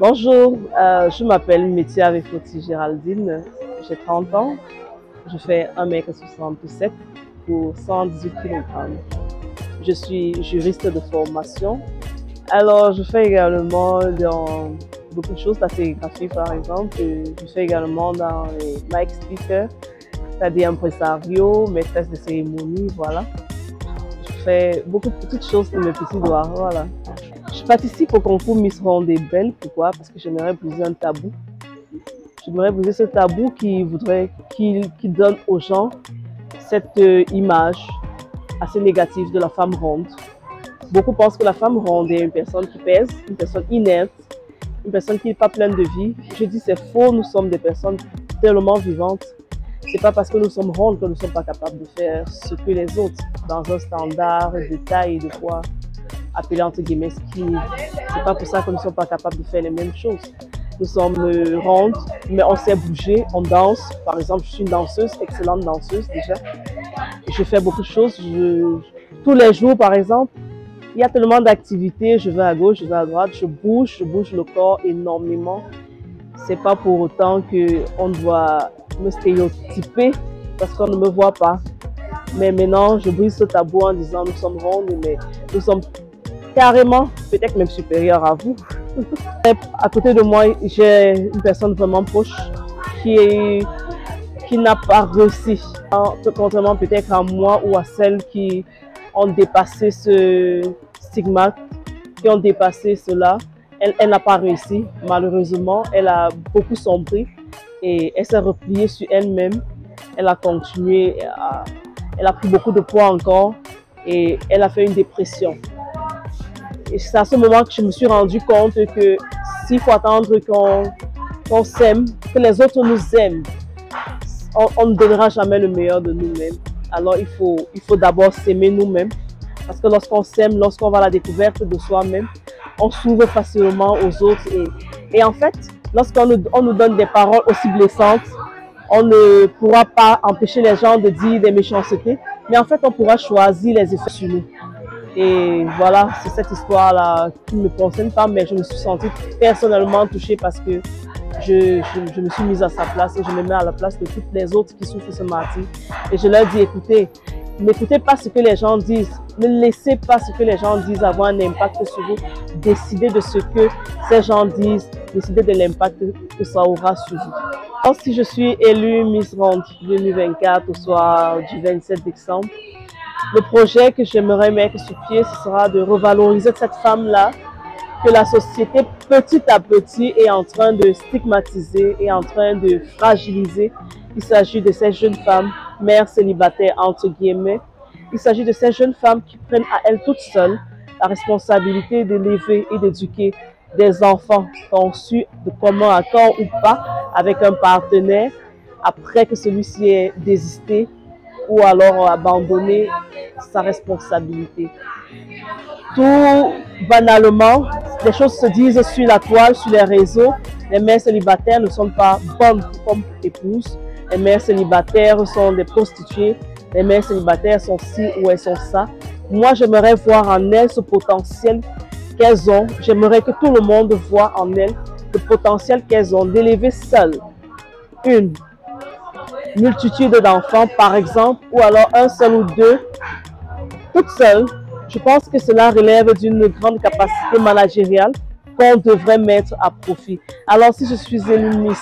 Bonjour, je m'appelle Métia Rifoti Géraldine, j'ai 30 ans, je fais 1,67 m pour 118 kg. Je suis juriste de formation, alors je fais également dans beaucoup de choses, la sérigraphie par exemple, je fais également dans les mic speakers, c'est-à-dire impresario, maîtresse de cérémonie, voilà. Je fais beaucoup de petites choses pour mes petits doigts, voilà. Je participe au concours Miss Ronde des Belles. Pourquoi? Parce que j'aimerais briser un tabou. J'aimerais briser ce tabou qui donne aux gens cette image assez négative de la femme ronde. Beaucoup pensent que la femme ronde est une personne qui pèse, une personne inerte, une personne qui n'est pas pleine de vie. Je dis c'est faux, nous sommes des personnes tellement vivantes. C'est pas parce que nous sommes rondes que nous ne sommes pas capables de faire ce que les autres, dans un standard de taille et de poids appelé entre guillemets skinny. C'est pas pour ça que nous ne sommes pas capables de faire les mêmes choses. Nous sommes rondes, mais on sait bouger, on danse. Par exemple, je suis une danseuse, excellente danseuse déjà. Je fais beaucoup de choses. Tous les jours, par exemple, il y a tellement d'activités. Je vais à gauche, je vais à droite, je bouge le corps énormément. C'est pas pour autant qu'on doit me stéréotyper parce qu'on ne me voit pas. Mais maintenant, je brise ce tabou en disant nous sommes rondes, mais nous sommes carrément, peut-être même supérieurs à vous. À côté de moi, j'ai une personne vraiment proche qui n'a pas réussi. Contrairement peut-être à moi ou à celles qui ont dépassé ce stigmate, qui ont dépassé cela. Elle n'a pas réussi, malheureusement. Elle a beaucoup sombré et elle s'est repliée sur elle-même. Elle a continué, elle a pris beaucoup de poids encore et elle a fait une dépression. Et c'est à ce moment que je me suis rendu compte que s'il faut attendre qu'on s'aime, que les autres nous aiment, on ne donnera jamais le meilleur de nous-mêmes. Alors il faut d'abord s'aimer nous-mêmes. Parce que lorsqu'on s'aime, lorsqu'on va à la découverte de soi-même, on s'ouvre facilement aux autres. Et en fait, lorsqu'on nous donne des paroles aussi blessantes, on ne pourra pas empêcher les gens de dire des méchancetés, mais en fait, on pourra choisir les effets sur nous. Et voilà, c'est cette histoire-là qui ne me concerne pas, mais je me suis sentie personnellement touchée parce que je me suis mise à sa place et je me mets à la place de toutes les autres qui souffrent ce martyre. Et je leur dis, écoutez, n'écoutez pas ce que les gens disent, ne laissez pas ce que les gens disent avoir un impact sur vous. Décidez de ce que ces gens disent, décidez de l'impact que ça aura sur vous. Alors, si je suis élue Miss Ronde 2024 au soir du 27 décembre, le projet que j'aimerais mettre sur pied, ce sera de revaloriser cette femme-là que la société petit à petit est en train de stigmatiser et en train de fragiliser. Il s'agit de ces jeunes femmes, mères célibataires entre guillemets. Il s'agit de ces jeunes femmes qui prennent à elles toutes seules la responsabilité d'élever et d'éduquer des enfants conçus de commun accord ou pas avec un partenaire après que celui-ci ait désisté ou alors abandonner sa responsabilité. Tout banalement, les choses se disent sur la toile, sur les réseaux. Les mères célibataires ne sont pas bonnes comme épouses. Les mères célibataires sont des prostituées. Les mères célibataires sont ci ou elles sont ça. Moi, j'aimerais voir en elles ce potentiel qu'elles ont. J'aimerais que tout le monde voit en elles le potentiel qu'elles ont d'élever seules une multitude d'enfants, par exemple, ou alors un seul ou deux, toutes seules. Je pense que cela relève d'une grande capacité managériale qu'on devrait mettre à profit. Alors, si je suis élue Miss,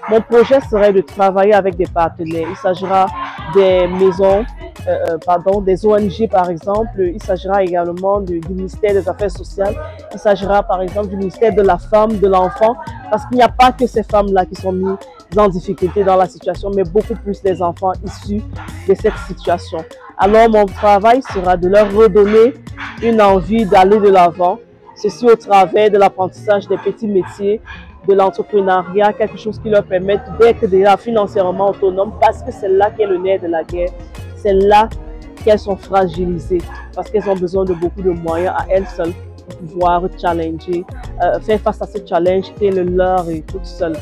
mon projet serait de travailler avec des partenaires. Il s'agira des maisons, des ONG par exemple. Il s'agira également du ministère des Affaires sociales. Il s'agira par exemple du ministère de la femme, de l'enfant, parce qu'il n'y a pas que ces femmes-là qui sont mises en difficulté dans la situation, mais beaucoup plus les enfants issus de cette situation. Alors mon travail sera de leur redonner une envie d'aller de l'avant, ceci au travers de l'apprentissage des petits métiers, de l'entrepreneuriat, quelque chose qui leur permette d'être déjà financièrement autonomes, parce que c'est là qu'est le nerf de la guerre, c'est là qu'elles sont fragilisées, parce qu'elles ont besoin de beaucoup de moyens à elles seules pour pouvoir challenger, faire face à ce challenge qui est le leur et toutes seules.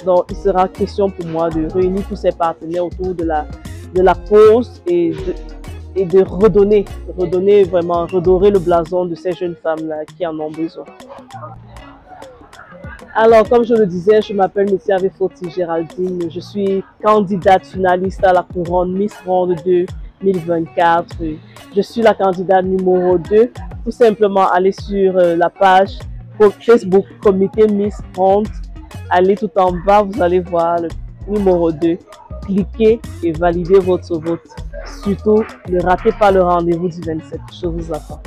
Donc il sera question pour moi de réunir tous ces partenaires autour de la cause et de redonner vraiment, redorer le blason de ces jeunes femmes-là qui en ont besoin. Alors, comme je le disais, je m'appelle Metiave Foti Géraldine. Je suis candidate finaliste à la couronne Miss Ronde 2024. Je suis la candidate numéro 2. Tout simplement, allez sur la page Facebook Comité Miss Ronde. Allez tout en bas, vous allez voir le numéro 2. Cliquez et validez votre vote. Surtout, ne ratez pas le rendez-vous du 27. Je vous attends.